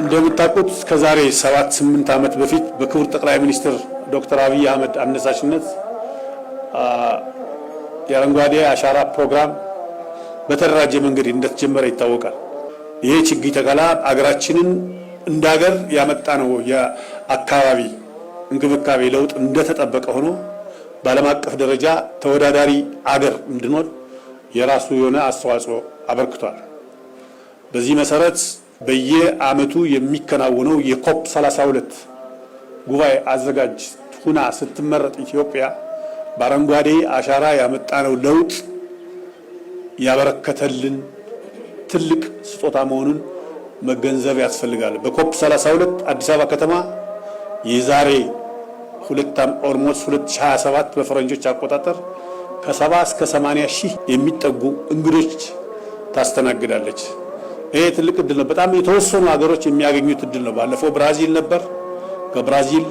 እንደምታውቁት ከዛሬ 7-8 ዓመት በፊት በክቡር ጠቅላይ ሚኒስትር ዶክተር አብይ አህመድ አነሳሽነት የአረንጓዴ አሻራ ፕሮግራም በተደራጀ መንገድ እንደተጀመረ ይታወቃል። ይሄ ችግኝ ተከላ አገራችንን እንዳገር ያመጣ ነው። የአካባቢ እንክብካቤ ለውጥ እንደተጠበቀ ሆኖ በዓለም አቀፍ ደረጃ ተወዳዳሪ አገር እንድንሆን የራሱ የሆነ አስተዋጽኦ አበርክቷል። በዚህ መሰረት በየዓመቱ የሚከናወነው የኮፕ 32 ጉባኤ አዘጋጅ ሁና ስትመረጥ ኢትዮጵያ በአረንጓዴ አሻራ ያመጣነው ለውጥ ያበረከተልን ትልቅ ስጦታ መሆኑን መገንዘብ ያስፈልጋል። በኮፕ 32 አዲስ አበባ ከተማ የዛሬ ኦልሞስት 2027 በፈረንጆች አቆጣጠር ከ70 እስከ 80 ሺህ የሚጠጉ እንግዶች ታስተናግዳለች። ይሄ ትልቅ እድል ነው። በጣም የተወሰኑ ሀገሮች የሚያገኙት እድል ነው። ባለፈው ብራዚል ነበር። ከብራዚል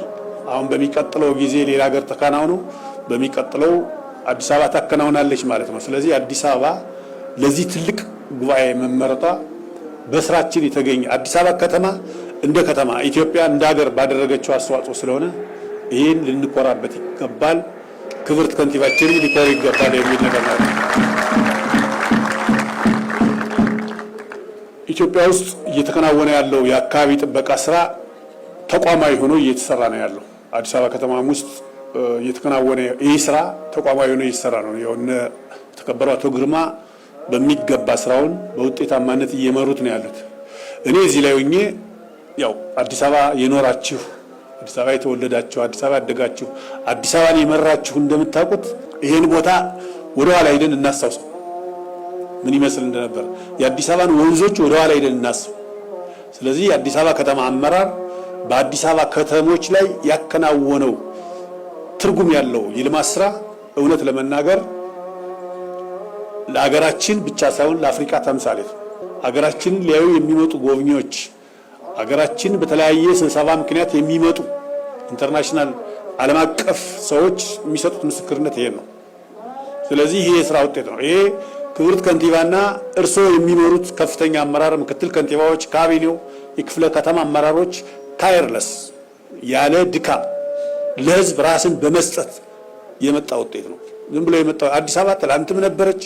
አሁን በሚቀጥለው ጊዜ ሌላ ሀገር ተከናውኖ በሚቀጥለው አዲስ አበባ ታከናውናለች ማለት ነው። ስለዚህ አዲስ አበባ ለዚህ ትልቅ ጉባኤ መመረጧ በስራችን የተገኘ አዲስ አበባ ከተማ እንደ ከተማ ኢትዮጵያ እንደ ሀገር ባደረገችው አስተዋጽኦ ስለሆነ ይህን ልንኮራበት ይገባል። ክብርት ከንቲባችን ሊኮሩ ይገባል የሚል ነገር ነው። ኢትዮጵያ ውስጥ እየተከናወነ ያለው የአካባቢ ጥበቃ ስራ ተቋማዊ ሆኖ እየተሰራ ነው ያለው። አዲስ አበባ ከተማ ውስጥ እየተከናወነ ይህ ስራ ተቋማዊ ሆኖ እየተሰራ ነው። የሆነ ተከበሩ አቶ ግርማ በሚገባ ስራውን በውጤታማነት እየመሩት ነው ያሉት። እኔ እዚህ ላይ ሆኜ ያው አዲስ አበባ የኖራችሁ፣ አዲስ አበባ የተወለዳችሁ፣ አዲስ አበባ ያደጋችሁ፣ አዲስ አበባን የመራችሁ እንደምታውቁት ይሄን ቦታ ወደ ኋላ ሄደን እናስታውሰው ምን ይመስል እንደነበር። የአዲስ አበባን ወንዞች ወደ ኋላ ሄደን እናስብ። ስለዚህ የአዲስ አበባ ከተማ አመራር በአዲስ አበባ ከተሞች ላይ ያከናወነው ትርጉም ያለው የልማት ስራ እውነት ለመናገር ለሀገራችን ብቻ ሳይሆን ለአፍሪካ ተምሳሌት፣ ሀገራችንን ሊያዩ የሚመጡ ጎብኚዎች፣ ሀገራችን በተለያየ ስብሰባ ምክንያት የሚመጡ ኢንተርናሽናል ዓለም አቀፍ ሰዎች የሚሰጡት ምስክርነት ይሄ ነው። ስለዚህ ይሄ የስራ ውጤት ነው። ይሄ ክብርት ከንቲባና እርስዎ የሚመሩት ከፍተኛ አመራር፣ ምክትል ከንቲባዎች፣ ካቢኔው፣ የክፍለ ከተማ አመራሮች ታየርለስ ያለ ድካም ለህዝብ ራስን በመስጠት የመጣ ውጤት ነው። ዝም ብሎ የመጣ አዲስ አበባ ትላንትም ነበረች፣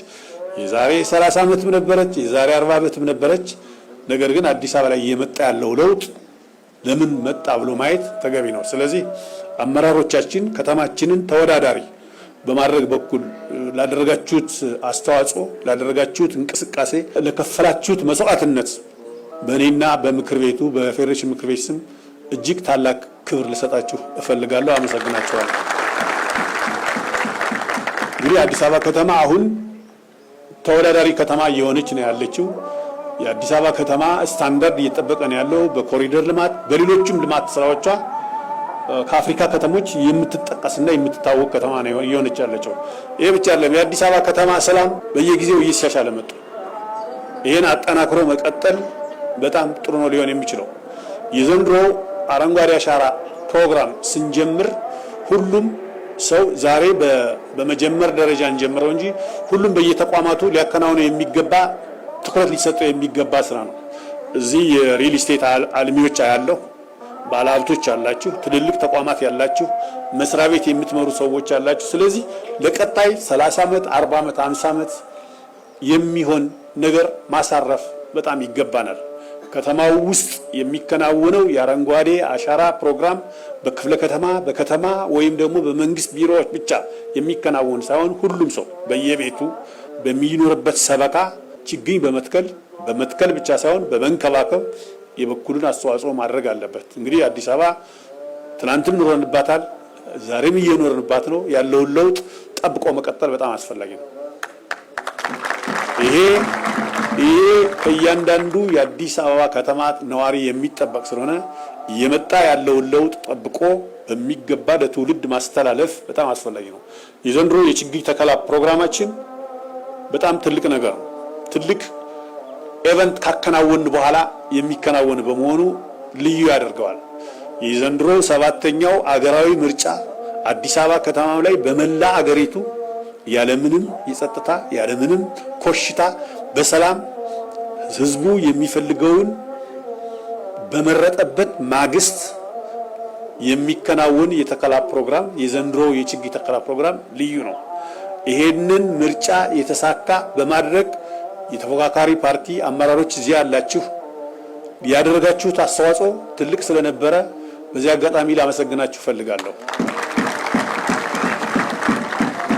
የዛሬ 30 ዓመትም ነበረች፣ የዛሬ 40 ዓመትም ነበረች። ነገር ግን አዲስ አበባ ላይ የመጣ ያለው ለውጥ ለምን መጣ ብሎ ማየት ተገቢ ነው። ስለዚህ አመራሮቻችን ከተማችንን ተወዳዳሪ በማድረግ በኩል ላደረጋችሁት አስተዋጽኦ፣ ላደረጋችሁት እንቅስቃሴ፣ ለከፈላችሁት መስዋዕትነት በእኔና በምክር ቤቱ በፌዴሬሽን ምክር ቤት ስም እጅግ ታላቅ ክብር ልሰጣችሁ እፈልጋለሁ። አመሰግናችኋለሁ። እንግዲህ አዲስ አበባ ከተማ አሁን ተወዳዳሪ ከተማ እየሆነች ነው ያለችው። የአዲስ አበባ ከተማ ስታንዳርድ እየጠበቀ ነው ያለው። በኮሪደር ልማት በሌሎችም ልማት ስራዎቿ ከአፍሪካ ከተሞች የምትጠቀስና የምትታወቅ ከተማ ነው እየሆነች ያለችው። ይሄ ብቻ አይደለም። የአዲስ አበባ ከተማ ሰላም በየጊዜው እየተሻሻለ መጣ። ይሄን አጠናክሮ መቀጠል በጣም ጥሩ ነው ሊሆን የሚችለው። የዘንድሮ አረንጓዴ አሻራ ፕሮግራም ስንጀምር ሁሉም ሰው ዛሬ በመጀመር ደረጃ እንጀምረው እንጂ ሁሉም በየተቋማቱ ሊያከናውኑ የሚገባ ትኩረት ሊሰጠው የሚገባ ስራ ነው። እዚህ የሪል ስቴት አልሚዎች ያለው ባለሀብቶች ያላችሁ፣ ትልልቅ ተቋማት ያላችሁ፣ መስሪያ ቤት የምትመሩ ሰዎች ያላችሁ፣ ስለዚህ ለቀጣይ 30 ዓመት 40 ዓመት 50 ዓመት የሚሆን ነገር ማሳረፍ በጣም ይገባናል። ከተማው ውስጥ የሚከናወነው የአረንጓዴ አሻራ ፕሮግራም በክፍለ ከተማ በከተማ ወይም ደግሞ በመንግስት ቢሮዎች ብቻ የሚከናወን ሳይሆን ሁሉም ሰው በየቤቱ በሚኖርበት ሰበካ ችግኝ በመትከል ብቻ ሳይሆን በመንከባከብ የበኩሉን አስተዋጽኦ ማድረግ አለበት። እንግዲህ አዲስ አበባ ትናንትም ኖረንባታል፣ ዛሬም እየኖርንባት ነው። ያለውን ለውጥ ጠብቆ መቀጠል በጣም አስፈላጊ ነው። ይሄ ከእያንዳንዱ የአዲስ አበባ ከተማ ነዋሪ የሚጠበቅ ስለሆነ እየመጣ ያለውን ለውጥ ጠብቆ በሚገባ ለትውልድ ማስተላለፍ በጣም አስፈላጊ ነው። የዘንድሮ የችግኝ ተከላ ፕሮግራማችን በጣም ትልቅ ነገር ነው። ትልቅ ኢቨንት ካከናወን በኋላ የሚከናወን በመሆኑ ልዩ ያደርገዋል። የዘንድሮ 7ኛው አገራዊ ምርጫ አዲስ አበባ ከተማ ላይ በመላ አገሪቱ ያለምንም የጸጥታ ያለምንም ኮሽታ በሰላም ህዝቡ የሚፈልገውን በመረጠበት ማግስት የሚከናወን የተከላ ፕሮግራም የዘንድሮ የችግኝ ተከላ ፕሮግራም ልዩ ነው። ይሄንን ምርጫ የተሳካ በማድረግ የተፎካካሪ ፓርቲ አመራሮች እዚህ ያላችሁ ያደረጋችሁት አስተዋጽኦ ትልቅ ስለነበረ በዚህ አጋጣሚ ላመሰግናችሁ ፈልጋለሁ።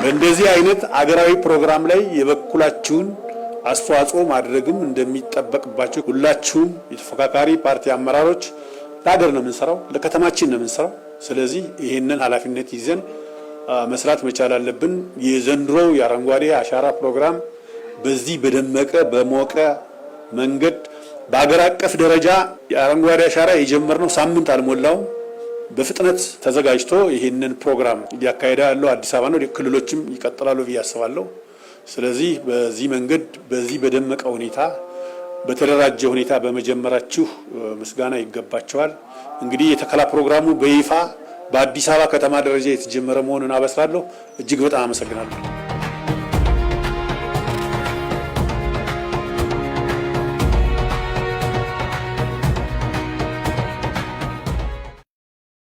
በእንደዚህ አይነት አገራዊ ፕሮግራም ላይ የበኩላችሁን አስተዋጽኦ ማድረግም እንደሚጠበቅባችሁ ሁላችሁም የተፎካካሪ ፓርቲ አመራሮች ለሀገር ነው የምንሰራው፣ ለከተማችን ነው የምንሰራው። ስለዚህ ይሄንን ኃላፊነት ይዘን መስራት መቻል አለብን። የዘንድሮ የአረንጓዴ አሻራ ፕሮግራም በዚህ በደመቀ በሞቀ መንገድ በአገር አቀፍ ደረጃ የአረንጓዴ አሻራ የጀመርነው ሳምንት አልሞላው በፍጥነት ተዘጋጅቶ ይሄንን ፕሮግራም እያካሄደ ያለው አዲስ አበባ ነው። ክልሎችም ይቀጥላሉ ብዬ አስባለሁ። ስለዚህ በዚህ መንገድ በዚህ በደመቀ ሁኔታ በተደራጀ ሁኔታ በመጀመራችሁ ምስጋና ይገባቸዋል። እንግዲህ የተከላ ፕሮግራሙ በይፋ በአዲስ አበባ ከተማ ደረጃ የተጀመረ መሆኑን አበስራለሁ። እጅግ በጣም አመሰግናለሁ።